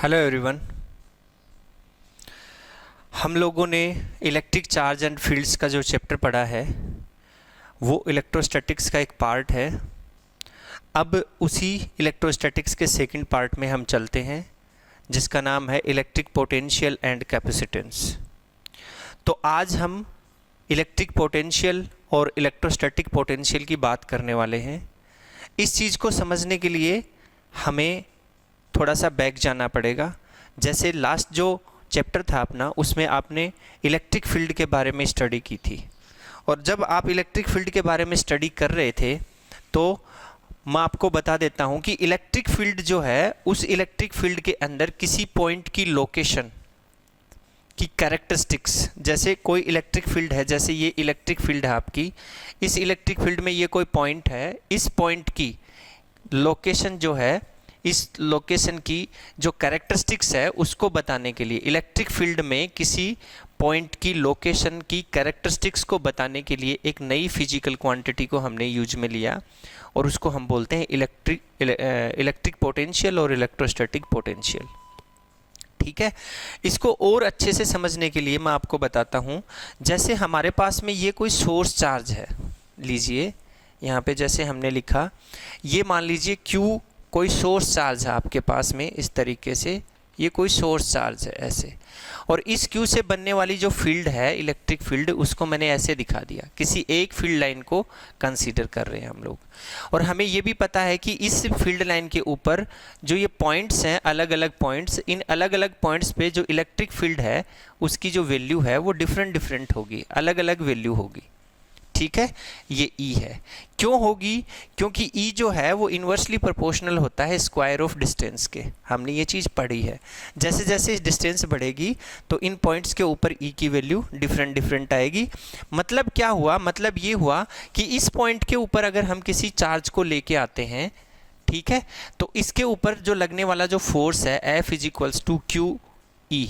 Hello everyone. हम लोगों ने इलेक्ट्रिक चार्ज एंड फील्ड्स का जो चैप्टर पढ़ा है वो इलेक्ट्रोस्टैटिक्स का एक पार्ट है। अब उसी इलेक्ट्रोस्टैटिक्स के सेकंड पार्ट में हम चलते हैं जिसका नाम है इलेक्ट्रिक पोटेंशियल एंड कैपेसिटेंस। तो आज हम इलेक्ट्रिक पोटेंशियल और इलेक्ट्रोस्टैटिक पोटेंशियल की बात करने वाले हैं। इस चीज़ को समझने के लिए हमें थोड़ा सा बैक जाना पड़ेगा। जैसे लास्ट जो चैप्टर था अपना, उसमें आपने इलेक्ट्रिक फील्ड के बारे में स्टडी की थी, और जब आप इलेक्ट्रिक फील्ड के बारे में स्टडी कर रहे थे तो मैं आपको बता देता हूं कि इलेक्ट्रिक फील्ड जो है, उस इलेक्ट्रिक फील्ड के अंदर किसी पॉइंट की लोकेशन की कैरेक्टरिस्टिक्स, जैसे कोई इलेक्ट्रिक फील्ड है, जैसे ये इलेक्ट्रिक फील्ड है आपकी, इस इलेक्ट्रिक फील्ड में ये कोई पॉइंट है, इस पॉइंट की लोकेशन जो है, इस लोकेशन की जो कैरेक्टरिस्टिक्स है उसको बताने के लिए, इलेक्ट्रिक फील्ड में किसी पॉइंट की लोकेशन की कैरेक्टरिस्टिक्स को बताने के लिए एक नई फिजिकल क्वांटिटी को हमने यूज में लिया और उसको हम बोलते हैं इलेक्ट्रिक पोटेंशियल और इलेक्ट्रोस्टैटिक पोटेंशियल। ठीक है, इसको और अच्छे से समझने के लिए मैं आपको बताता हूँ। जैसे हमारे पास में ये कोई सोर्स चार्ज है, लीजिए यहाँ पे जैसे हमने लिखा, ये मान लीजिए Q कोई सोर्स चार्ज है आपके पास में, इस तरीके से ये कोई सोर्स चार्ज है ऐसे, और इस Q से बनने वाली जो फील्ड है इलेक्ट्रिक फील्ड, उसको मैंने ऐसे दिखा दिया, किसी एक फील्ड लाइन को कंसीडर कर रहे हैं हम लोग। और हमें ये भी पता है कि इस फील्ड लाइन के ऊपर जो ये पॉइंट्स हैं, अलग अलग पॉइंट्स, इन अलग अलग पॉइंट्स पे जो इलेक्ट्रिक फील्ड है उसकी जो वैल्यू है वो डिफरेंट होगी, अलग अलग वैल्यू होगी। ठीक है, ये E है। क्यों होगी? क्योंकि E जो है वो इन्वर्सली प्रोपोर्शनल होता है स्क्वायर ऑफ डिस्टेंस के। हमने ये चीज़ पढ़ी है। जैसे जैसे डिस्टेंस बढ़ेगी तो इन पॉइंट्स के ऊपर E की वैल्यू डिफरेंट आएगी। मतलब क्या हुआ? मतलब ये हुआ कि इस पॉइंट के ऊपर अगर हम किसी चार्ज को लेके आते हैं, ठीक है, तो इसके ऊपर जो लगने वाला जो फोर्स है F = QE,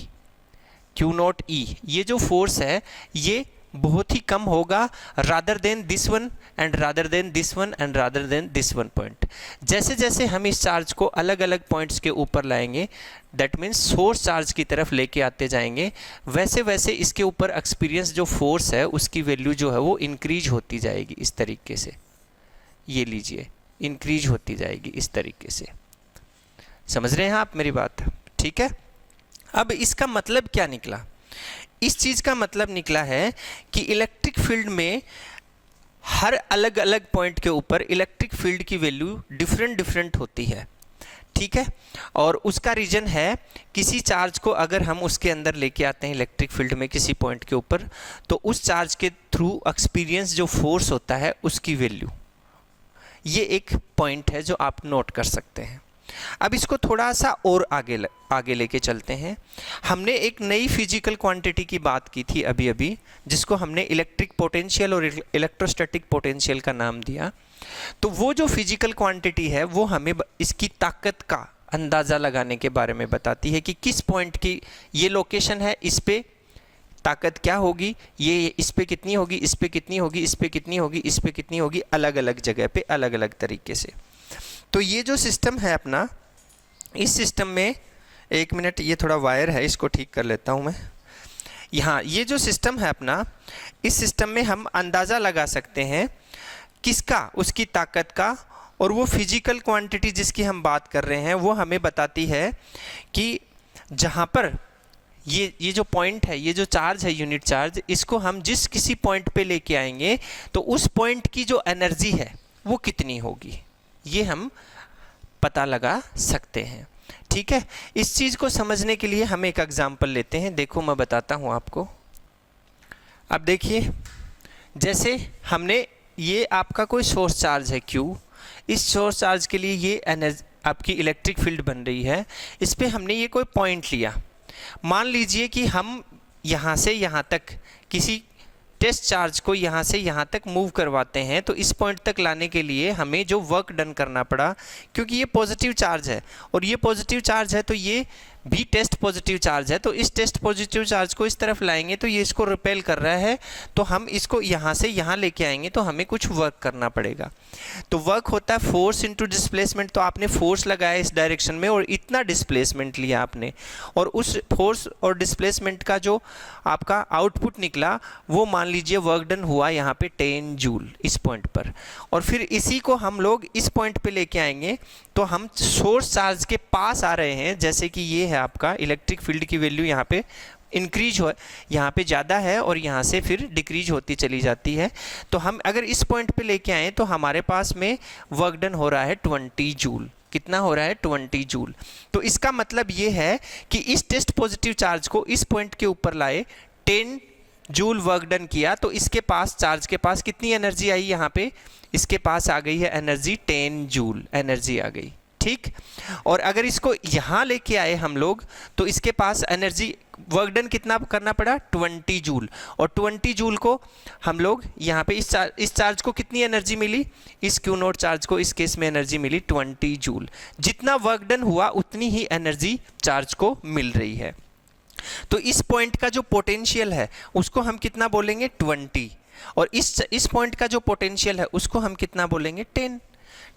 Q0E, ये जो फोर्स है ये बहुत ही कम होगा rather than this one and rather than this one and rather than this one point. जैसे जैसे हम इस चार्ज को अलग अलग पॉइंट्स के ऊपर लाएंगे, दैट मीन्स सोर्स चार्ज की तरफ लेके आते जाएंगे, वैसे वैसे इसके ऊपर एक्सपीरियंस जो फोर्स है उसकी वैल्यू जो है वो इंक्रीज होती जाएगी। इस तरीके से ये लीजिए, इंक्रीज होती जाएगी इस तरीके से। समझ रहे हैं आप मेरी बात? ठीक है, अब इसका मतलब क्या निकला? इस चीज़ का मतलब निकला है कि इलेक्ट्रिक फील्ड में हर अलग अलग पॉइंट के ऊपर इलेक्ट्रिक फील्ड की वैल्यू डिफरेंट होती है। ठीक है, और उसका रीजन है, किसी चार्ज को अगर हम उसके अंदर लेके आते हैं इलेक्ट्रिक फील्ड में किसी पॉइंट के ऊपर, तो उस चार्ज के थ्रू एक्सपीरियंस जो फोर्स होता है उसकी वैल्यू, ये एक पॉइंट है जो आप नोट कर सकते हैं। अब इसको थोड़ा सा और आगे लेके चलते हैं। हमने एक नई फिजिकल क्वांटिटी की बात की थी अभी जिसको हमने इलेक्ट्रिक पोटेंशियल और इलेक्ट्रोस्टैटिक पोटेंशियल का नाम दिया। तो वो जो फिजिकल क्वांटिटी है वो हमें इसकी ताकत का अंदाज़ा लगाने के बारे में बताती है कि किस पॉइंट की ये लोकेशन है, इस पे ताकत क्या होगी, ये इस पे कितनी होगी, इस पे कितनी होगी, इस पे कितनी होगी, इस पे कितनी होगी, अलग अलग जगह पे अलग अलग तरीके से। तो ये जो सिस्टम है अपना, इस सिस्टम में, एक मिनट, ये थोड़ा वायर है, इसको ठीक कर लेता हूँ मैं। यहाँ ये जो सिस्टम है अपना, इस सिस्टम में हम अंदाज़ा लगा सकते हैं किसका? उसकी ताकत का। और वो फिजिकल क्वांटिटी जिसकी हम बात कर रहे हैं वो हमें बताती है कि जहाँ पर ये जो पॉइंट है, ये जो चार्ज है यूनिट चार्ज, इसको हम जिस किसी पॉइंट पे लेके आएंगे तो उस पॉइंट की जो एनर्जी है वो कितनी होगी, ये हम पता लगा सकते हैं। ठीक है, इस चीज़ को समझने के लिए हम एक एग्जांपल लेते हैं। देखो मैं बताता हूँ आपको। अब देखिए, जैसे हमने, ये आपका कोई सोर्स चार्ज है Q, इस सोर्स चार्ज के लिए ये एनर्जी आपकी इलेक्ट्रिक फील्ड बन रही है। इस पे हमने ये कोई पॉइंट लिया, मान लीजिए कि हम यहाँ से यहाँ तक किसी टेस्ट चार्ज को यहाँ से यहाँ तक मूव करवाते हैं, तो इस पॉइंट तक लाने के लिए हमें जो वर्क डन करना पड़ा, क्योंकि ये पॉजिटिव चार्ज है और ये पॉजिटिव चार्ज है तो ये बी टेस्ट पॉजिटिव चार्ज है, तो इस टेस्ट पॉजिटिव चार्ज को इस तरफ लाएंगे तो ये इसको रिपेल कर रहा है, तो हम इसको यहाँ से यहाँ लेके आएंगे तो हमें कुछ वर्क करना पड़ेगा। तो वर्क होता है फोर्स इनटू डिस्प्लेसमेंट, तो आपने फोर्स लगाया इस डायरेक्शन में और इतना डिस्प्लेसमेंट लिया आपने, और उस फोर्स और डिस्प्लेसमेंट का जो आपका आउटपुट निकला वो मान लीजिए वर्क डन हुआ यहाँ पे 10 जूल इस पॉइंट पर। और फिर इसी को हम लोग इस पॉइंट पे लेके आएंगे, तो हम सोर्स चार्ज के पास आ रहे हैं, जैसे कि ये है आपका इलेक्ट्रिक फील्ड की वैल्यू यहाँ पे इंक्रीज हो, यहाँ पे ज़्यादा है और यहाँ से फिर डिक्रीज होती चली जाती है। तो हम अगर इस पॉइंट पे लेके आएँ तो हमारे पास में वर्क डन हो रहा है 20 जूल। कितना हो रहा है? 20 जूल। तो इसका मतलब ये है कि इस टेस्ट पॉजिटिव चार्ज को इस पॉइंट के ऊपर लाए, 10 जूल वर्क डन किया, तो इसके पास चार्ज के पास कितनी एनर्जी आई? यहाँ पे इसके पास आ गई है एनर्जी 10 जूल एनर्जी आ गई, ठीक। और अगर इसको यहाँ लेके आए हम लोग तो इसके पास एनर्जी वर्क डन कितना करना पड़ा? 20 जूल। और 20 जूल को हम लोग यहाँ पे इस चार्ज को कितनी एनर्जी मिली? इस क्यू नोट चार्ज को इस केस में एनर्जी मिली 20 जूल। जितना वर्क डन हुआ उतनी ही एनर्जी चार्ज को मिल रही है। तो इस पॉइंट का जो पोटेंशियल है उसको हम कितना बोलेंगे? 20। और इस पॉइंट का जो पोटेंशियल है उसको हम कितना बोलेंगे? 10।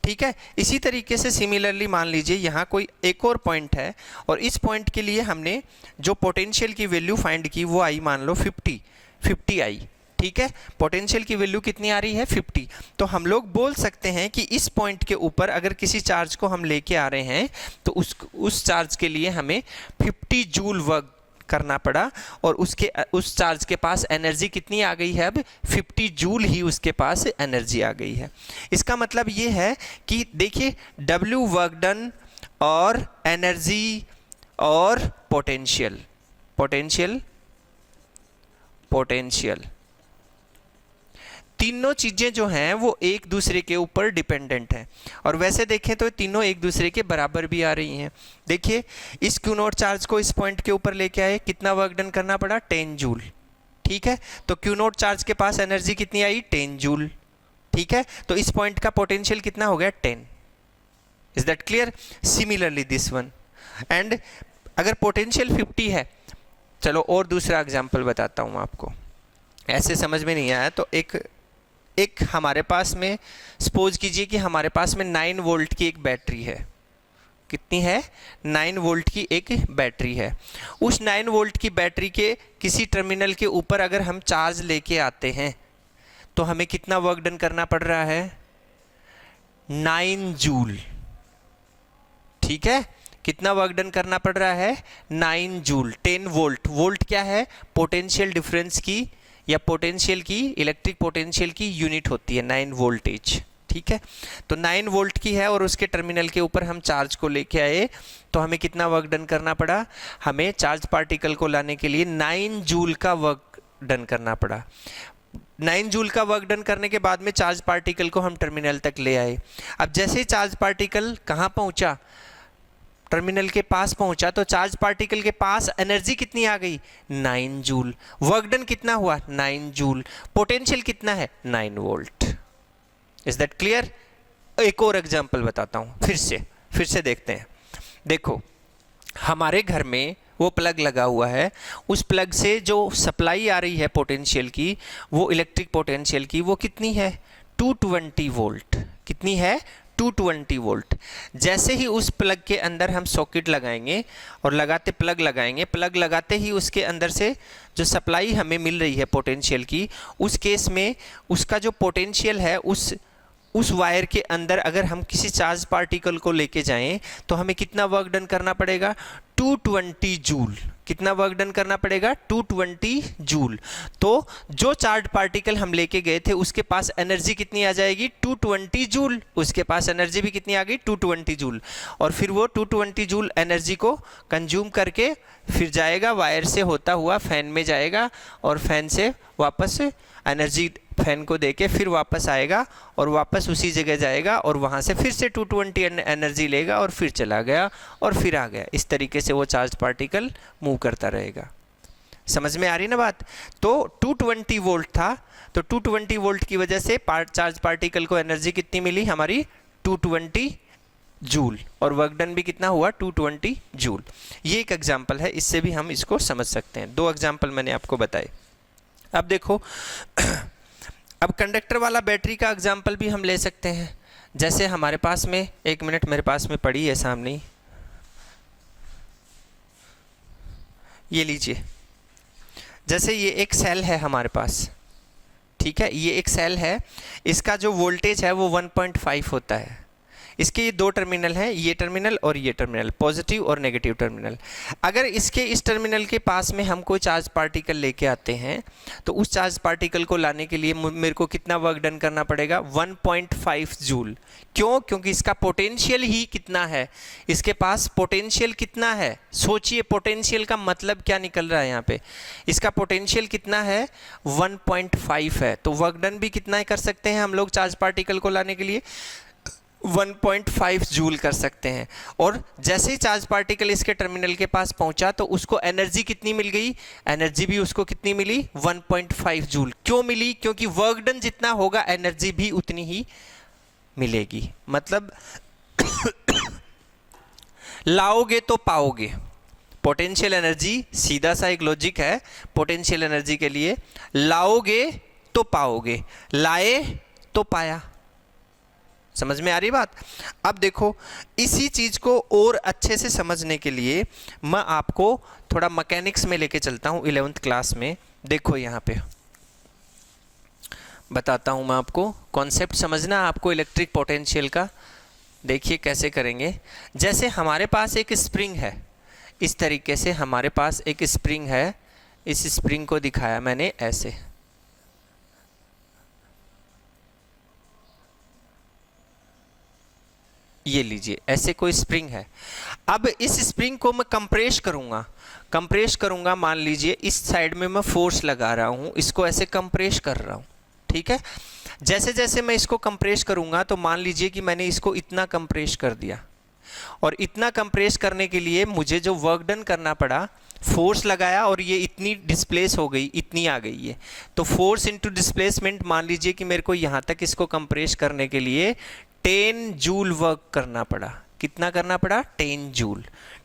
ठीक है। इसी तरीके से सिमिलरली मान लीजिए यहाँ कोई एक और पॉइंट है और इस पॉइंट के लिए हमने जो पोटेंशियल की वैल्यू फाइंड की वो आई मान लो 50 आई, ठीक है। पोटेंशियल की वैल्यू कितनी आ रही है? 50। तो हम लोग बोल सकते हैं कि इस पॉइंट के ऊपर अगर किसी चार्ज को हम लेके आ रहे हैं तो उस चार्ज के लिए हमें 50 जूल वर्क करना पड़ा और उस चार्ज के पास एनर्जी कितनी आ गई है? अब 50 जूल ही उसके पास एनर्जी आ गई है। इसका मतलब ये है कि देखिए W वर्क डन और एनर्जी और पोटेंशियल तीनों चीज़ें जो हैं वो एक दूसरे के ऊपर डिपेंडेंट हैं। और वैसे देखें तो तीनों एक दूसरे के बराबर भी आ रही हैं। देखिए इस क्यू नोट चार्ज को इस पॉइंट के ऊपर लेके आए, कितना वर्क डन करना पड़ा? 10 जूल, ठीक है। तो क्यू नोट चार्ज के पास एनर्जी कितनी आई? 10 जूल, ठीक है। तो इस पॉइंट का पोटेंशियल कितना हो गया? 10। Is that clear? Similarly this one. And अगर पोटेंशियल 50 है, चलो और दूसरा एग्जाम्पल बताता हूँ आपको, ऐसे समझ में नहीं आया तो एक हमारे पास में सपोज कीजिए कि हमारे पास में 9 वोल्ट की एक बैटरी है। कितनी है? 9 वोल्ट की एक बैटरी है। उस 9 वोल्ट की बैटरी के किसी टर्मिनल के ऊपर अगर हम चार्ज लेके आते हैं तो हमें कितना वर्क डन करना पड़ रहा है? 9 जूल, ठीक है। कितना वर्क डन करना पड़ रहा है? 9 जूल। 10 वोल्ट, वोल्ट क्या है? पोटेंशियल डिफरेंस की या पोटेंशियल की, इलेक्ट्रिक पोटेंशियल की यूनिट होती है 9 वोल्टेज, ठीक है। तो 9 वोल्ट की है और उसके टर्मिनल के ऊपर हम चार्ज को लेके आए तो हमें कितना वर्क डन करना पड़ा? हमें चार्ज पार्टिकल को लाने के लिए 9 जूल का वर्क डन करना पड़ा। 9 जूल का वर्क डन करने के बाद में चार्ज पार्टिकल को हम टर्मिनल तक ले आए। अब जैसे चार्ज पार्टिकल कहाँ पहुँचा? टर्मिनल के पास पहुंचा, तो चार्ज पार्टिकल के पास एनर्जी कितनी आ गई? 9 जूल। वर्क डन कितना हुआ? 9 जूल। पोटेंशियल कितना है? 9 वोल्ट। Is that clear? एक और एग्जांपल बताता हूं, फिर से देखते हैं। देखो हमारे घर में वो प्लग लगा हुआ है, उस प्लग से जो सप्लाई आ रही है पोटेंशियल की, वो इलेक्ट्रिक पोटेंशियल की, वो कितनी है? 220 वोल्ट। कितनी है? 220 वोल्ट। जैसे ही उस प्लग के अंदर हम सॉकेट लगाएंगे और प्लग लगाते ही उसके अंदर से जो सप्लाई हमें मिल रही है पोटेंशियल की, उस केस में उसका जो पोटेंशियल है उस वायर के अंदर अगर हम किसी चार्ज पार्टिकल को लेके जाएं तो हमें कितना वर्क डन करना पड़ेगा? 220 जूल। कितना वर्क डन करना पड़ेगा? 220 जूल। तो जो चार्ज पार्टिकल हम लेके गए थे उसके पास एनर्जी कितनी आ जाएगी? 220 जूल। उसके पास एनर्जी भी कितनी आ गई? 220 जूल। और फिर वो 220 जूल एनर्जी को कंज्यूम करके फिर जाएगा, वायर से होता हुआ फैन में जाएगा और फैन से वापस एनर्जी फैन को देके फिर वापस आएगा और वापस उसी जगह जाएगा और वहाँ से फिर से 220 एनर्जी लेगा और फिर चला गया और फिर आ गया। इस तरीके से वो चार्ज पार्टिकल मूव करता रहेगा। समझ में आ रही ना बात? तो 220 वोल्ट था, तो 220 वोल्ट की वजह से चार्ज पार्टिकल को एनर्जी कितनी मिली हमारी? 220 जूल, और वर्क डन भी कितना हुआ 220 जूल। ये एक एग्जाम्पल है, इससे भी हम इसको समझ सकते हैं। 2 एग्जाम्पल मैंने आपको बताए। अब देखो अब कंडक्टर वाला बैटरी का एग्जाम्पल भी हम ले सकते हैं। जैसे हमारे पास में, 1 मिनट, मेरे पास में पड़ी है सामने ही, ये लीजिए। जैसे ये एक सेल है हमारे पास, ठीक है, ये एक सेल है, इसका जो वोल्टेज है वो 1.5 होता है। इसके ये 2 टर्मिनल हैं, ये टर्मिनल और ये टर्मिनल, पॉजिटिव और नेगेटिव टर्मिनल। अगर इसके इस टर्मिनल के पास में हम कोई चार्ज पार्टिकल लेके आते हैं तो उस चार्ज पार्टिकल को लाने के लिए मेरे को कितना वर्क डन करना पड़ेगा? 1.5 जूल। क्यों? क्योंकि इसका पोटेंशियल ही कितना है, इसके पास पोटेंशियल कितना है। सोचिए पोटेंशियल का मतलब क्या निकल रहा है यहाँ पे, इसका पोटेंशियल कितना है? 1.5 है। तो वर्क डन भी कितना कर सकते हैं हम लोग चार्ज पार्टिकल को लाने के लिए? 1.5 जूल कर सकते हैं। और जैसे ही चार्ज पार्टिकल इसके टर्मिनल के पास पहुंचा तो उसको एनर्जी कितनी मिल गई? एनर्जी भी उसको कितनी मिली? 1.5 जूल। क्यों मिली? क्योंकि वर्क डन जितना होगा एनर्जी भी उतनी ही मिलेगी। मतलब लाओगे तो पाओगे। पोटेंशियल एनर्जी, सीधा सा एक लॉजिक है पोटेंशियल एनर्जी के लिए, लाओगे तो पाओगे, लाए तो पाया। समझ में आ रही बात? अब देखो इसी चीज को और अच्छे से समझने के लिए मैं आपको थोड़ा मैकेनिक्स में लेके चलता हूं 11th क्लास में। देखो यहाँ पे बताता हूं मैं आपको, कॉन्सेप्ट समझना आपको इलेक्ट्रिक पोटेंशियल का। देखिए कैसे करेंगे। जैसे हमारे पास एक स्प्रिंग है, इस तरीके से हमारे पास एक स्प्रिंग है, इस स्प्रिंग को दिखाया मैंने ऐसे, ये लीजिए ऐसे कोई स्प्रिंग है। अब इस स्प्रिंग को मैं कंप्रेस करूंगा, मान लीजिए इस साइड में मैं फोर्स लगा रहा हूं, इसको ऐसे कंप्रेस कर रहा हूं, ठीक है। जैसे जैसे मैं इसको कंप्रेस करूंगा तो मान लीजिए कि मैंने इसको इतना कंप्रेस कर दिया, और इतना कंप्रेस करने के लिए मुझे जो वर्क डन करना पड़ा, फोर्स लगाया और ये इतनी डिस्प्लेस हो गई, इतनी आ गई है, तो फोर्स इनटू डिस्प्लेसमेंट, मान लीजिए कि मेरे को यहाँ तक इसको कंप्रेस करने के लिए 10 जूल वर्क करना पड़ा। कितना करना पड़ा? 10 जूल,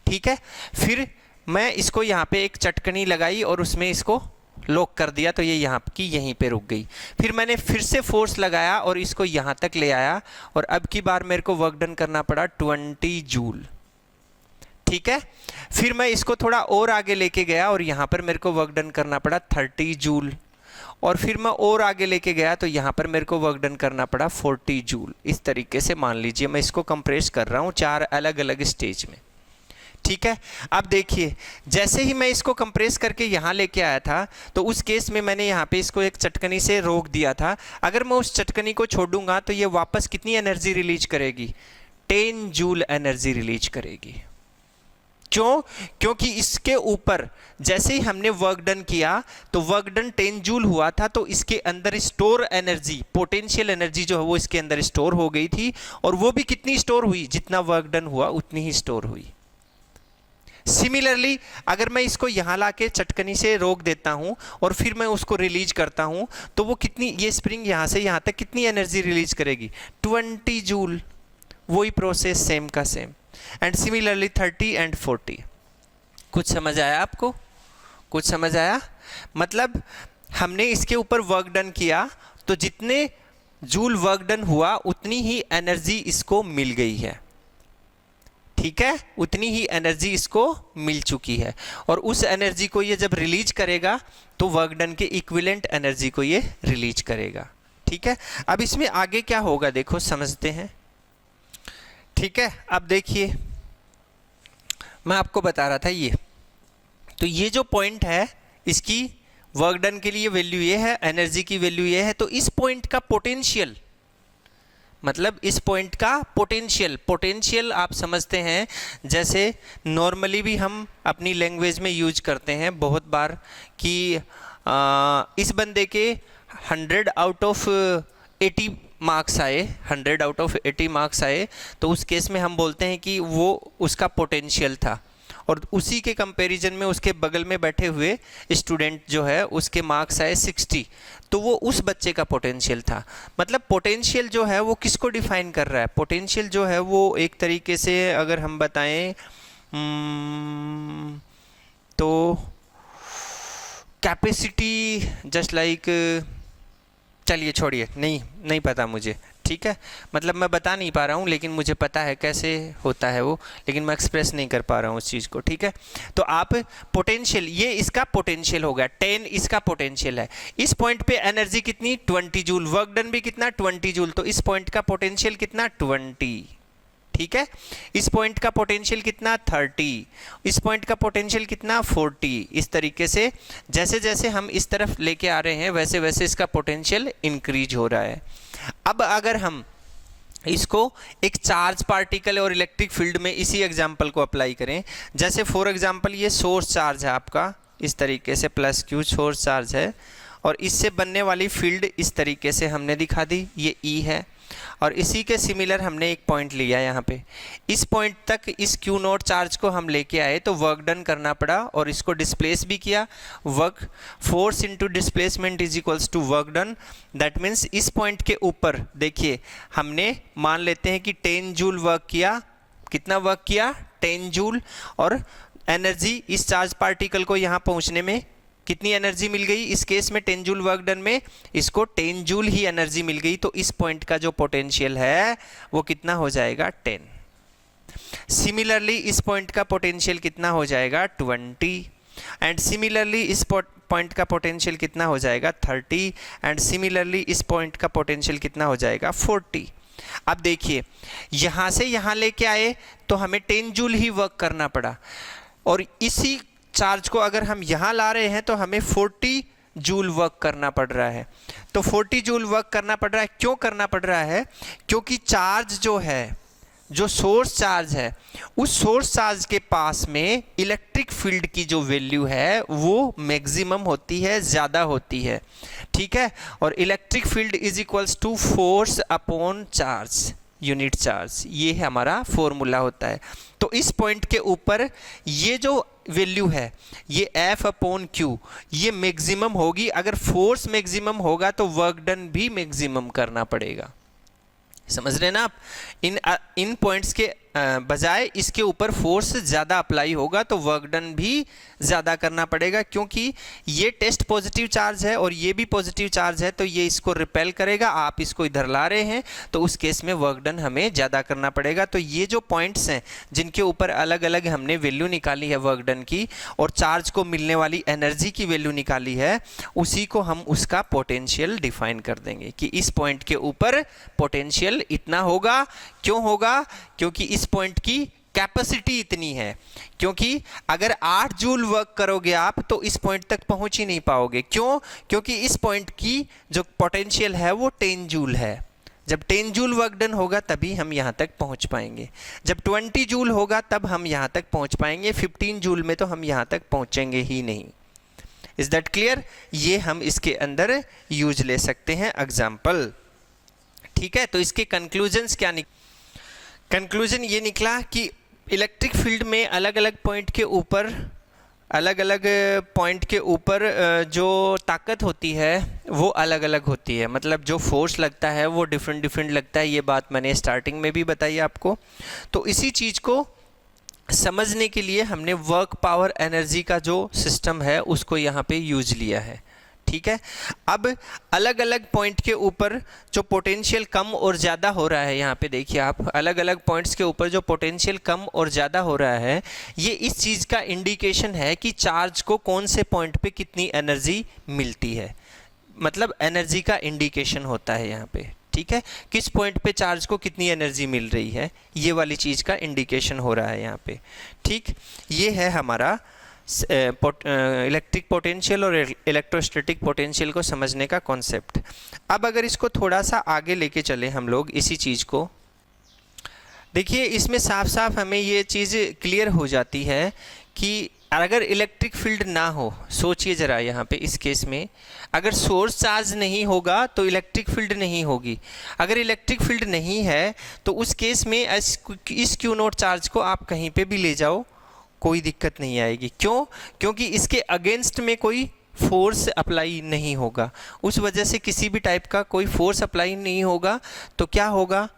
ठीक है। फिर मैं इसको यहाँ पे एक चटकनी लगाई और उसमें इसको लॉक कर दिया, तो ये यहाँ की यहीं पे रुक गई। फिर मैंने फिर से फोर्स लगाया और इसको यहाँ तक ले आया, और अब की बार मेरे को वर्क डन करना पड़ा 20 जूल, ठीक है। फिर मैं इसको थोड़ा और आगे लेके गया और यहाँ पर मेरे को वर्क डन करना पड़ा 30 जूल, और फिर मैं और आगे लेके गया तो यहाँ पर मेरे को वर्क डन करना पड़ा 40 जूल। इस तरीके से मान लीजिए मैं इसको कंप्रेस कर रहा हूँ 4 अलग अलग स्टेज में, ठीक है। अब देखिए जैसे ही मैं इसको कंप्रेस करके यहाँ लेके आया था तो उस केस में मैंने यहाँ पे इसको एक चटकनी से रोक दिया था। अगर मैं उस चटकनी को छोड़ूंगा तो ये वापस कितनी एनर्जी रिलीज करेगी? 10 जूल एनर्जी रिलीज करेगी। क्यों? क्योंकि इसके ऊपर जैसे ही हमने वर्क डन किया तो वर्क डन 10 जूल हुआ था, तो इसके अंदर स्टोर एनर्जी, पोटेंशियल एनर्जी जो है वो इसके अंदर स्टोर हो गई थी, और वो भी कितनी स्टोर हुई? जितना वर्क डन हुआ उतनी ही स्टोर हुई। सिमिलरली अगर मैं इसको यहाँ लाके चटकनी से रोक देता हूँ और फिर मैं उसको रिलीज करता हूँ तो वो कितनी, ये स्प्रिंग यहाँ से यहाँ तक कितनी एनर्जी रिलीज करेगी? 20 जूल। वही प्रोसेस सेम का सेम, एंड सिमिलरली 30 एंड 40। कुछ समझ आया आपको? कुछ समझ आया? मतलब हमने इसके ऊपर वर्क डन किया तो जितने जूल वर्क डन हुआ उतनी ही एनर्जी इसको मिल गई है, ठीक है, उतनी ही एनर्जी इसको मिल चुकी है, और उस एनर्जी को ये जब रिलीज करेगा तो वर्क डन के इक्विवेलेंट एनर्जी को ये रिलीज करेगा, ठीक है। अब इसमें आगे क्या होगा देखो समझते हैं, ठीक है। अब देखिए मैं आपको बता रहा था ये, तो ये जो पॉइंट है इसकी वर्क डन के लिए वैल्यू ये है, एनर्जी की वैल्यू ये है, तो इस पॉइंट का पोटेंशियल, मतलब इस पॉइंट का पोटेंशियल आप समझते हैं जैसे नॉर्मली भी हम अपनी लैंग्वेज में यूज करते हैं बहुत बार कि इस बंदे के 100 आउट ऑफ 80 मार्क्स आए, 100 आउट ऑफ 80 मार्क्स आए, तो उस केस में हम बोलते हैं कि वो उसका पोटेंशियल था, और उसी के कंपैरिजन में उसके बगल में बैठे हुए स्टूडेंट जो है उसके मार्क्स आए 60, तो वो उस बच्चे का पोटेंशियल था। मतलब पोटेंशियल जो है वो किसको डिफाइन कर रहा है? पोटेंशियल जो है वो एक तरीके से अगर हम बताएं तो कैपेसिटी जस्ट लाइक, चलिए छोड़िए, नहीं पता मुझे, ठीक है। मतलब मैं बता नहीं पा रहा हूँ, लेकिन मुझे पता है कैसे होता है वो, लेकिन मैं एक्सप्रेस नहीं कर पा रहा हूँ उस चीज़ को, ठीक है। तो आप पोटेंशियल, ये इसका पोटेंशियल हो गया, 10 इसका पोटेंशियल है। इस पॉइंट पे एनर्जी कितनी? 20 जूल, वर्क डन भी कितना? 20 जूल। तो इस पॉइंट का पोटेंशियल कितना? 20, ठीक है। इस पॉइंट का पोटेंशियल कितना? 30। इस पॉइंट का पोटेंशियल कितना? 40। इस तरीके से जैसे जैसे हम इस तरफ लेके आ रहे हैं वैसे वैसे इसका पोटेंशियल इंक्रीज हो रहा है। अब अगर हम इसको एक चार्ज पार्टिकल और इलेक्ट्रिक फील्ड में इसी एग्जांपल को अप्लाई करें, जैसे फॉर एग्जांपल ये सोर्स चार्ज है आपका, इस तरीके से प्लस क्यू सोर्स चार्ज है, और इससे बनने वाली फील्ड इस तरीके से हमने दिखा दी, ये ई है। और इसी के सिमिलर हमने एक पॉइंट लिया यहाँ पे, इस पॉइंट तक इस क्यू नॉट चार्ज को हम लेके आए तो वर्क डन करना पड़ा और इसको डिस्प्लेस भी किया। Work force into displacement is equals to work done. That means इस पॉइंट के ऊपर देखिए हमने मान लेते हैं कि 10 जूल वर्क किया। कितना वर्क किया? 10 जूल। और एनर्जी इस चार्ज पार्टिकल को यहाँ पहुँचने में कितनी एनर्जी मिल गई? इस केस में 10 जूल वर्क डन में इसको 10 जूल ही एनर्जी मिल गई। तो इस पॉइंट का जो पोटेंशियल है वो कितना हो जाएगा? 10। सिमिलरली इस पॉइंट का पोटेंशियल कितना हो जाएगा? 20। एंड सिमिलरली इस पॉइंट का पोटेंशियल कितना हो जाएगा? 30। एंड सिमिलरली इस पॉइंट का पोटेंशियल कितना हो जाएगा? 40। अब देखिए यहां से यहां लेके आए तो हमें 10 जूल ही वर्क करना पड़ा, और इसी चार्ज को अगर हम यहाँ ला रहे हैं तो हमें 40 जूल वर्क करना पड़ रहा है। तो 40 जूल वर्क करना पड़ रहा है, क्यों करना पड़ रहा है? क्योंकि चार्ज जो है, जो सोर्स चार्ज है, उस सोर्स चार्ज के पास में इलेक्ट्रिक फील्ड की जो वैल्यू है वो मैक्सिमम होती है, ज़्यादा होती है, ठीक है। और electric field is equals to force upon charge, unit charge, ये हमारा फॉर्मूला होता है। तो इस पॉइंट के ऊपर ये जो वैल्यू है ये F अपॉन क्यू ये मैक्सिमम होगी। अगर फोर्स मैक्सिमम होगा तो वर्क डन भी मैक्सिमम करना पड़ेगा। समझ रहे हैं ना आप? इन पॉइंट्स के बजाय इसके ऊपर फोर्स ज़्यादा अप्लाई होगा तो वर्क डन भी ज़्यादा करना पड़ेगा, क्योंकि ये टेस्ट पॉजिटिव चार्ज है और ये भी पॉजिटिव चार्ज है, तो ये इसको रिपेल करेगा। आप इसको इधर ला रहे हैं तो उस केस में वर्क डन हमें ज़्यादा करना पड़ेगा। तो ये जो पॉइंट्स हैं जिनके ऊपर अलग अलग हमने वैल्यू निकाली है वर्क डन की और चार्ज को मिलने वाली एनर्जी की वैल्यू निकाली है, उसी को हम उसका पोटेंशियल डिफाइन कर देंगे कि इस पॉइंट के ऊपर पोटेंशियल इतना होगा। क्यों होगा? क्योंकि इस पॉइंट की कैपेसिटी इतनी है। क्योंकि अगर 8 जूल वर्क करोगे आप तो इस पॉइंट तक पहुंच ही नहीं पाओगे। क्यों? क्योंकि इस पॉइंट की जो पोटेंशियल है वो 10 जूल है। जब 10 जूल वर्क डन होगा तभी हम यहाँ तक पहुँच पाएंगे। जब 20 जूल होगा तब हम यहाँ तक पहुँच पाएंगे। 15 जूल में तो हम यहाँ तक पहुँचेंगे ही नहीं। Is that clear? ये हम इसके अंदर यूज ले सकते हैं एग्जाम्पल, ठीक है। तो इसके कंक्लूजन्स क्या कंक्लूजन ये निकला कि इलेक्ट्रिक फील्ड में अलग अलग पॉइंट के ऊपर जो ताकत होती है वो अलग अलग होती है। मतलब जो फोर्स लगता है वो डिफरेंट लगता है। ये बात मैंने स्टार्टिंग में भी बताई आपको। तो इसी चीज़ को समझने के लिए हमने वर्क पावर एनर्जी का जो सिस्टम है उसको यहाँ पे यूज लिया है, ठीक है। अब अलग अलग पॉइंट के ऊपर जो पोटेंशियल कम और ज़्यादा हो रहा है, यहाँ पे देखिए आप, अलग अलग पॉइंट्स के ऊपर जो पोटेंशियल कम और ज़्यादा हो रहा है, ये इस चीज़ का इंडिकेशन है कि चार्ज को कौन से पॉइंट पे कितनी एनर्जी मिलती है। मतलब एनर्जी का इंडिकेशन होता है यहाँ पे, ठीक है। किस पॉइंट पे चार्ज को कितनी एनर्जी मिल रही है, ये वाली चीज़ का इंडिकेशन हो रहा है यहाँ पे, ठीक। ये है हमारा इलेक्ट्रिक पोटेंशियल और इलेक्ट्रोस्टैटिक पोटेंशियल को समझने का कॉन्सेप्ट। अब अगर इसको थोड़ा सा आगे लेके चले हम लोग इसी चीज़ को, देखिए इसमें साफ साफ हमें ये चीज़ क्लियर हो जाती है कि अगर इलेक्ट्रिक फील्ड ना हो, सोचिए ज़रा यहाँ पे इस केस में, अगर सोर्स चार्ज नहीं होगा तो इलेक्ट्रिक फील्ड नहीं होगी। अगर इलेक्ट्रिक फील्ड नहीं है तो उस केस में इस क्यू नॉट चार्ज को आप कहीं पे भी ले जाओ, कोई दिक्कत नहीं आएगी। क्यों? क्योंकि इसके अगेंस्ट में कोई फोर्स अप्लाई नहीं होगा, उस वजह से किसी भी टाइप का कोई फोर्स अप्लाई नहीं होगा। तो क्या होगा,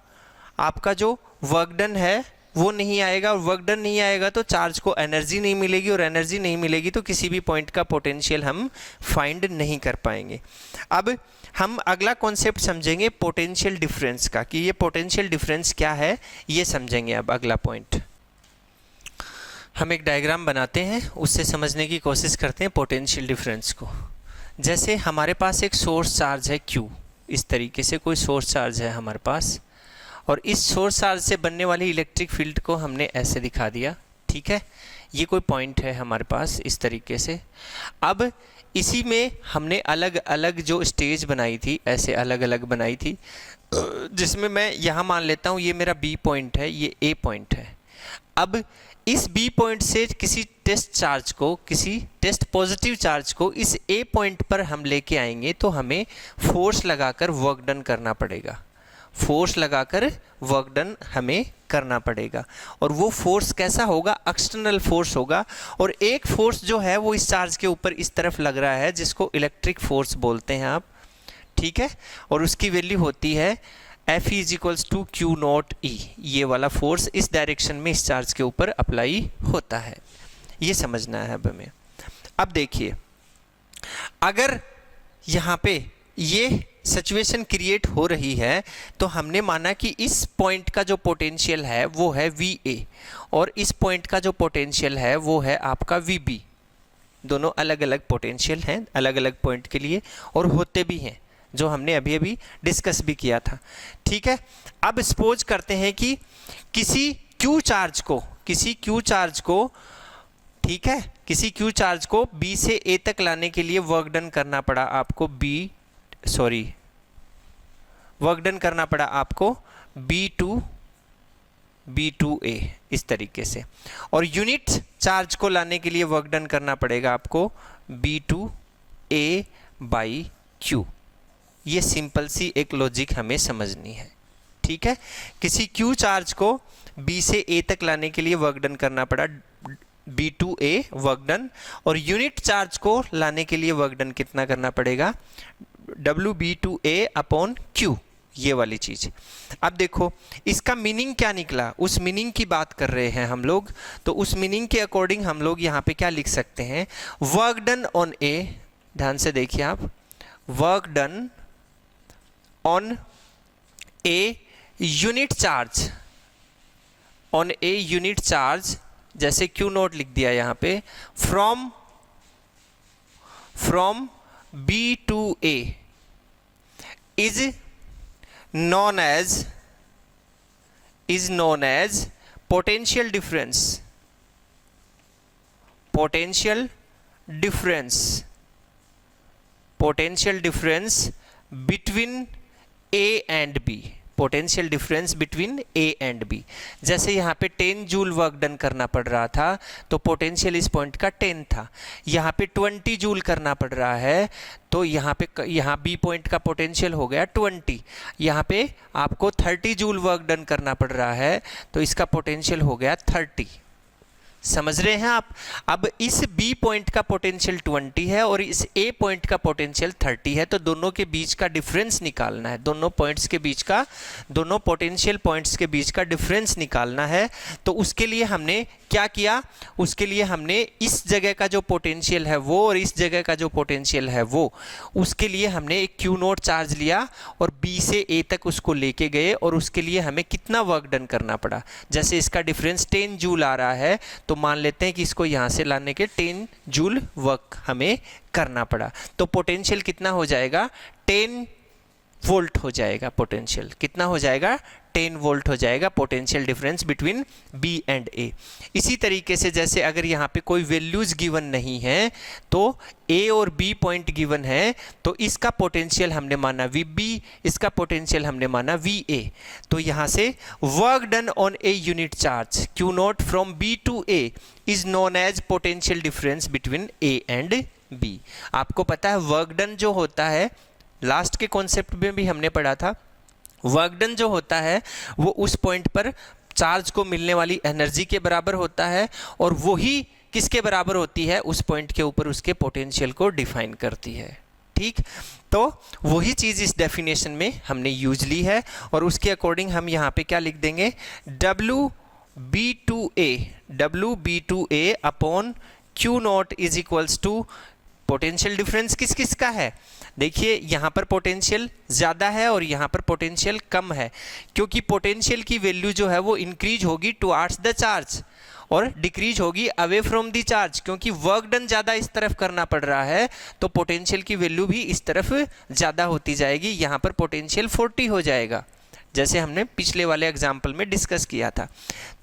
आपका जो वर्क डन है वो नहीं आएगा, और वर्क डन नहीं आएगा तो चार्ज को एनर्जी नहीं मिलेगी, और एनर्जी नहीं मिलेगी तो किसी भी पॉइंट का पोटेंशियल हम फाइंड नहीं कर पाएंगे। अब हम अगला कॉन्सेप्ट समझेंगे पोटेंशियल डिफरेंस का, कि ये पोटेंशियल डिफरेंस क्या है ये समझेंगे। अब अगला पॉइंट हम एक डायग्राम बनाते हैं, उससे समझने की कोशिश करते हैं पोटेंशियल डिफरेंस को। जैसे हमारे पास एक सोर्स चार्ज है Q, इस तरीके से कोई सोर्स चार्ज है हमारे पास, और इस सोर्स चार्ज से बनने वाली इलेक्ट्रिक फील्ड को हमने ऐसे दिखा दिया, ठीक है। ये कोई पॉइंट है हमारे पास इस तरीके से। अब इसी में हमने अलग अलग जो स्टेज बनाई थी, ऐसे अलग अलग बनाई थी, जिसमें मैं यहाँ मान लेता हूँ ये मेरा B पॉइंट है, ये A पॉइंट है। अब इस B पॉइंट से किसी टेस्ट चार्ज को, किसी टेस्ट पॉजिटिव चार्ज को इस A पॉइंट पर हम लेके आएंगे तो हमें फोर्स लगाकर वर्क डन करना पड़ेगा, फोर्स लगाकर वर्क डन हमें करना पड़ेगा। और वो फोर्स कैसा होगा, एक्सटर्नल फोर्स होगा, और एक फोर्स जो है वो इस चार्ज के ऊपर इस तरफ लग रहा है, जिसको इलेक्ट्रिक फोर्स बोलते हैं आप, ठीक है। और उसकी वैल्यू होती है F = Q0E। ये वाला फोर्स इस डायरेक्शन में इस चार्ज के ऊपर अप्लाई होता है, ये समझना है अब हमें। अब देखिए, अगर यहाँ पे ये सिचुएशन क्रिएट हो रही है तो हमने माना कि इस पॉइंट का जो पोटेंशियल है वो है VA, और इस पॉइंट का जो पोटेंशियल है वो है आपका VB। दोनों अलग अलग पोटेंशियल हैं अलग अलग पॉइंट के लिए, और होते भी हैं, जो हमने अभी अभी डिस्कस भी किया था, ठीक है। अब सपोज करते हैं कि किसी Q चार्ज को, ठीक है, किसी Q चार्ज को B से A तक लाने के लिए वर्क डन करना पड़ा आपको वर्क डन करना पड़ा आपको B2A इस तरीके से, और यूनिट चार्ज को लाने के लिए वर्क डन करना पड़ेगा आपको B2A/Q। ये सिंपल सी एक लॉजिक हमें समझनी है, ठीक है। किसी Q चार्ज को B से A तक लाने के लिए वर्क डन करना पड़ा B2A वर्क डन, और यूनिट चार्ज को लाने के लिए वर्क डन कितना करना पड़ेगा WB2A/Q, ये वाली चीज। अब देखो इसका मीनिंग क्या निकला, उस मीनिंग की बात कर रहे हैं हम लोग, तो उस मीनिंग के अकॉर्डिंग हम लोग यहाँ पे क्या लिख सकते हैं, वर्क डन ऑन ए, ध्यान से देखिए आप, work done on a unit charge, on a unit charge, जैसे Q0 लिख दिया यहाँ पे, from B to A is known as potential difference between A and B, potential difference between A and B। जैसे यहाँ पे 10 जूल वर्क डन करना पड़ रहा था तो पोटेंशियल इस पॉइंट का 10 था, यहाँ पे 20 जूल करना पड़ रहा है तो यहाँ B पॉइंट का पोटेंशियल हो गया 20। यहाँ पे आपको 30 जूल वर्क डन करना पड़ रहा है तो इसका पोटेंशियल हो गया 30। समझ रहे हैं आप? अब इस B पॉइंट का पोटेंशियल 20 है और इस A पॉइंट का पोटेंशियल 30 है, तो दोनों के बीच का डिफरेंस निकालना है, दोनों पॉइंट्स के बीच का, दोनों पोटेंशियल पॉइंट्स के बीच का डिफरेंस निकालना है। तो उसके लिए हमने क्या किया, उसके लिए हमने इस जगह का जो पोटेंशियल है वो और इस जगह का जो पोटेंशियल है वो, उसके लिए हमने एक Q0 चार्ज लिया और B से A तक उसको लेके गए और उसके लिए हमें कितना वर्क डन करना पड़ा। जैसे इसका डिफरेंस 10 जूल आ रहा है तो मान लेते हैं कि इसको यहाँ से लाने के 10 जूल वर्क हमें करना पड़ा, तो पोटेंशियल कितना हो जाएगा, 10 वोल्ट हो जाएगा। पोटेंशियल कितना हो जाएगा, 10 वोल्ट हो जाएगा potential difference between B and A। इसी तरीके से जैसे अगर यहाँ पे कोई वैल्यूज गिवन नहीं है तो A और B पॉइंट गिवन है तो इसका पोटेंशियल हमने माना VB, इसका पोटेंशियल हमने माना VA। तो यहाँ से work done on a unit charge Q0 from B to A is known as potential difference between A and B। आपको पता है वर्क डन जो होता है, लास्ट के कॉन्सेप्ट में भी हमने पढ़ा था, वर्क डन जो होता है वो उस पॉइंट पर चार्ज को मिलने वाली एनर्जी के बराबर होता है, और वही किसके बराबर होती है, उस पॉइंट के ऊपर उसके पोटेंशियल को डिफाइन करती है। ठीक, तो वही चीज़ इस डेफिनेशन में हमने यूज ली है, और उसके अकॉर्डिंग हम यहाँ पे क्या लिख देंगे, WB2A upon Q0 is equals to, potential difference किस किस का है, देखिए यहाँ पर पोटेंशियल ज़्यादा है और यहाँ पर पोटेंशियल कम है, क्योंकि पोटेंशियल की वैल्यू जो है वो इंक्रीज होगी टुवार्ड्स द चार्ज और डिक्रीज होगी अवे फ्रॉम दी चार्ज, क्योंकि वर्क डन ज़्यादा इस तरफ करना पड़ रहा है तो पोटेंशियल की वैल्यू भी इस तरफ ज़्यादा होती जाएगी। यहाँ पर पोटेंशियल 40 हो जाएगा, जैसे हमने पिछले वाले एग्जाम्पल में डिस्कस किया था।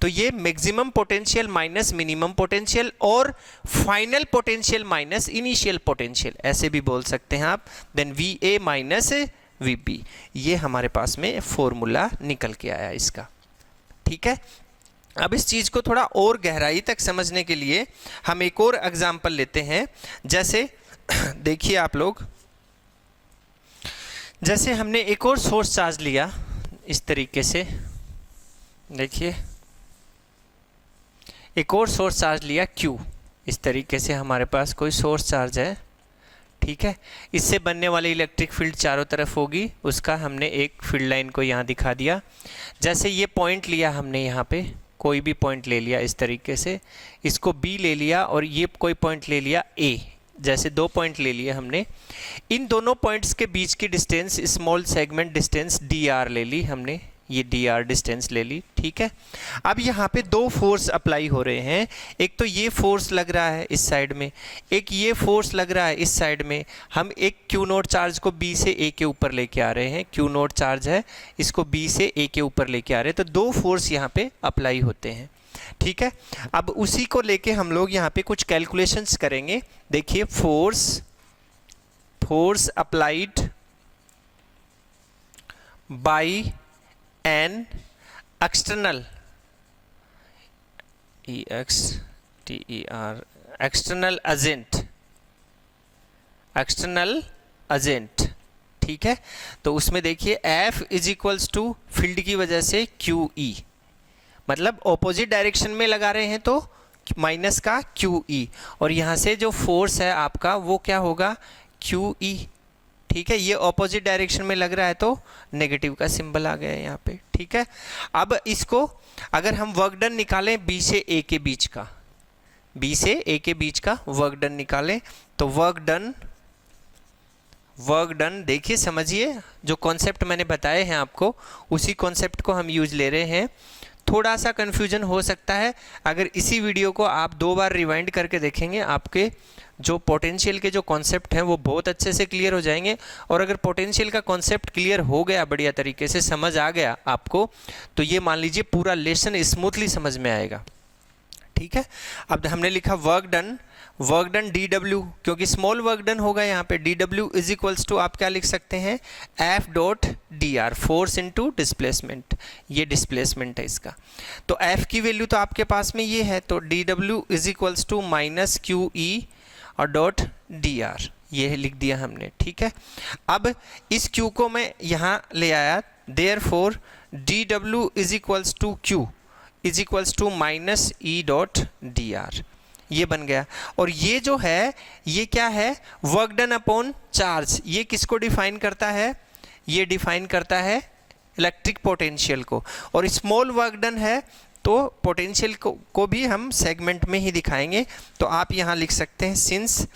तो ये maximum potential minus minimum potential और final potential minus initial potential, ऐसे भी बोल सकते हैं आप। देन VA माइनस VB, ये हमारे पास में फॉर्मूला निकल के आया इसका। ठीक है, अब इस चीज़ को थोड़ा और गहराई तक समझने के लिए हम एक और एग्जाम्पल लेते हैं। जैसे देखिए आप लोग, जैसे हमने एक और सोर्स चार्ज लिया इस तरीके से, देखिए एक और सोर्स चार्ज लिया Q, इस तरीके से हमारे पास कोई सोर्स चार्ज है। ठीक है, इससे बनने वाली इलेक्ट्रिक फील्ड चारों तरफ होगी, उसका हमने एक फील्ड लाइन को यहाँ दिखा दिया। जैसे ये पॉइंट लिया हमने, यहाँ पे कोई भी पॉइंट ले लिया इस तरीके से, इसको B ले लिया और ये कोई पॉइंट ले लिया A, जैसे दो पॉइंट ले लिए हमने। इन दोनों पॉइंट्स के बीच की distance, small segment distance dr ले ली हमने, ये dr डिस्टेंस ले ली। ठीक है, अब यहाँ पे दो फोर्स अप्लाई हो रहे हैं, एक तो ये फोर्स लग रहा है इस साइड में, एक ये फोर्स लग रहा है इस साइड में। हम एक Q0 चार्ज को B से A के ऊपर लेके आ रहे हैं, Q0 चार्ज है, इसको B से A के ऊपर लेके आ रहे हैं, तो दो फोर्स यहाँ पे अप्लाई होते हैं। ठीक है, अब उसी को लेके हम लोग यहाँ पे कुछ कैलकुलेशंस करेंगे। देखिए, force applied by an external external agent. ठीक है, तो उसमें देखिए F is equals to field की वजह से QE, मतलब ऑपोजिट डायरेक्शन में लगा रहे हैं तो माइनस का QE, और यहाँ से जो फोर्स है आपका वो क्या होगा, QE। ठीक है, ये ऑपोजिट डायरेक्शन में लग रहा है तो नेगेटिव का सिंबल आ गया है यहाँ पे। ठीक है, अब इसको अगर हम वर्क डन निकालें B से A के बीच का, B से A के बीच का वर्क डन निकालें, तो वर्क डन देखिए, समझिए जो कॉन्सेप्ट मैंने बताए हैं आपको, उसी कॉन्सेप्ट को हम यूज ले रहे हैं। थोड़ा सा कन्फ्यूजन हो सकता है, अगर इसी वीडियो को आप 2 बार रिवाइंड करके देखेंगे, आपके जो पोटेंशियल के जो कॉन्सेप्ट हैं वो बहुत अच्छे से क्लियर हो जाएंगे। और अगर पोटेंशियल का कॉन्सेप्ट क्लियर हो गया, बढ़िया तरीके से समझ आ गया आपको, तो ये मान लीजिए पूरा लेसन स्मूथली समझ में आएगा। ठीक है, अब हमने लिखा वर्क डन DW, क्योंकि स्मॉल वर्क डन होगा यहाँ पे, DW इज इक्वल्स टू आप क्या लिख सकते हैं, F dot dr, force into displacement, ये डिस्प्लेसमेंट है इसका। तो F की वैल्यू तो आपके पास में ये है, तो DW is equals to minus QE और डॉट dr, ये लिख दिया हमने। ठीक है, अब इस Q को मैं यहाँ ले आया, therefore DW is equals to Q is equals to minus E dot dr, ये बन गया। और ये जो है ये क्या है, वर्क डन अपॉन चार्ज, ये किसको डिफाइन करता है, ये डिफाइन करता है इलेक्ट्रिक पोटेंशियल को। और स्मॉल वर्क डन है तो पोटेंशियल को भी हम सेगमेंट में ही दिखाएंगे। तो आप यहाँ लिख सकते हैं, since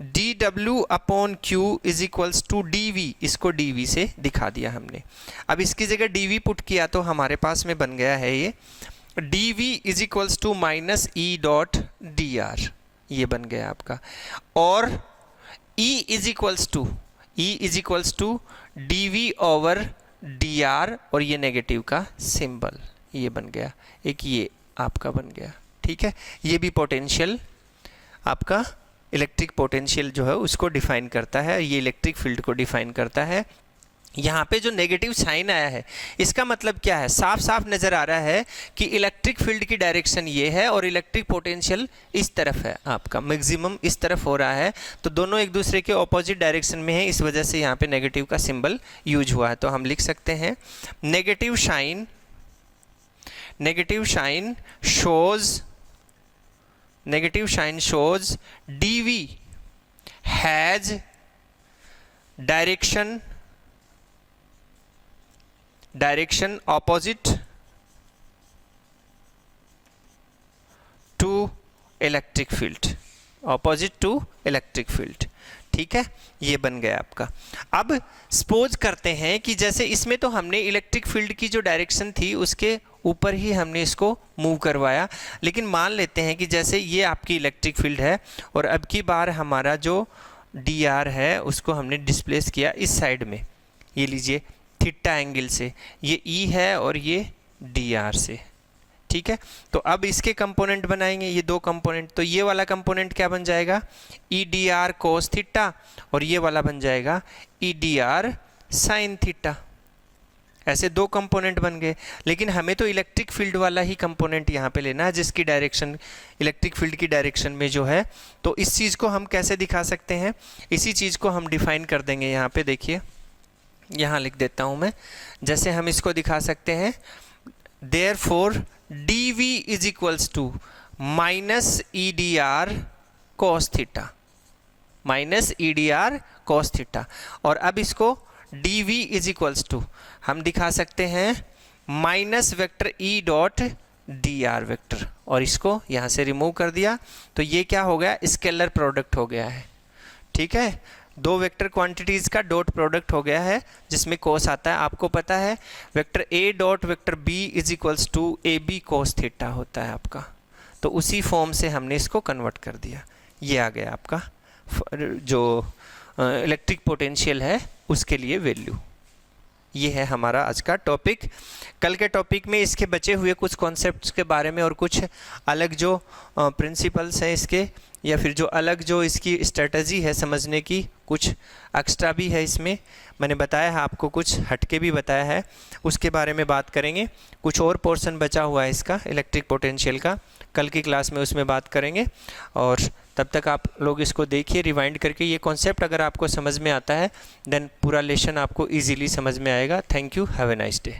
DW upon Q is equals to DV, इसको DV से दिखा दिया हमने। अब इसकी जगह DV पुट किया तो हमारे पास में बन गया है ये DV is equals to minus E dot dr, ये बन गया आपका। और E is equals to DV over dr, और ये नेगेटिव का सिंबल, ये बन गया, एक ये आपका बन गया। ठीक है, ये भी पोटेंशियल आपका इलेक्ट्रिक पोटेंशियल जो है उसको डिफाइन करता है, ये इलेक्ट्रिक फील्ड को डिफाइन करता है। यहाँ पे जो नेगेटिव साइन आया है इसका मतलब क्या है, साफ साफ नज़र आ रहा है कि इलेक्ट्रिक फील्ड की डायरेक्शन ये है और इलेक्ट्रिक पोटेंशियल इस तरफ है, आपका मैक्सिमम इस तरफ हो रहा है, तो दोनों एक दूसरे के ऑपोजिट डायरेक्शन में है, इस वजह से यहाँ पे नेगेटिव का सिंबल यूज हुआ है। तो हम लिख सकते हैं negative negative sign shows dv has direction opposite to electric field. ठीक है, ये बन गया आपका। अब सपोज करते हैं कि जैसे इसमें तो हमने इलेक्ट्रिक फील्ड की जो डायरेक्शन थी उसके ऊपर ही हमने इसको मूव करवाया, लेकिन मान लेते हैं कि जैसे ये आपकी इलेक्ट्रिक फील्ड है और अब की बार हमारा जो डी आर है उसको हमने डिस्प्लेस किया इस साइड में, ये लीजिए थीटा एंगल से, ये ई है और ये डी आर से। ठीक है, तो अब इसके कंपोनेंट बनाएंगे, ये दो कंपोनेंट, तो ये वाला कंपोनेंट क्या बन जाएगा, ई डी आर कोस थीटा, और ये वाला बन जाएगा ई डी आर साइन थीटा। ऐसे दो कंपोनेंट बन गए, लेकिन हमें तो इलेक्ट्रिक फील्ड वाला ही कंपोनेंट यहाँ पे लेना है जिसकी डायरेक्शन इलेक्ट्रिक फील्ड की डायरेक्शन में जो है। तो इस चीज़ को हम कैसे दिखा सकते हैं, इसी चीज़ को हम डिफाइन कर देंगे यहाँ पे। देखिए यहाँ लिख देता हूँ मैं, जैसे हम इसको दिखा सकते हैं, therefore dv is equals to minus E D R cos theta, minus E D R cos theta. और अब इसको dv इज इक्वल्स टू हम दिखा सकते हैं minus vector E dot D R vector, और इसको यहाँ से रिमूव कर दिया तो ये क्या हो गया, स्केलर प्रोडक्ट हो गया है। ठीक है, दो वेक्टर क्वांटिटीज़ का डॉट प्रोडक्ट हो गया है जिसमें कोस आता है। आपको पता है vector A dot vector B is equals to A B cos theta होता है आपका, तो उसी फॉर्म से हमने इसको कन्वर्ट कर दिया। ये आ गया आपका जो इलेक्ट्रिक पोटेंशियल है उसके लिए वैल्यू। ये है हमारा आज का टॉपिक। कल के टॉपिक में इसके बचे हुए कुछ कॉन्सेप्ट्स के बारे में और कुछ अलग जो प्रिंसिपल्स हैं इसके, या फिर जो अलग जो इसकी स्ट्रेटजी है समझने की, कुछ एक्स्ट्रा भी है इसमें, मैंने बताया है आपको, कुछ हटके भी बताया है, उसके बारे में बात करेंगे। कुछ और पोर्शन बचा हुआ है इसका इलेक्ट्रिक पोटेंशियल का, कल की क्लास में उसमें बात करेंगे। और तब तक आप लोग इसको देखिए रिवाइंड करके, ये कॉन्सेप्ट अगर आपको समझ में आता है देन पूरा लेसन आपको ईजीली समझ में आएगा। Thank you, have a nice day.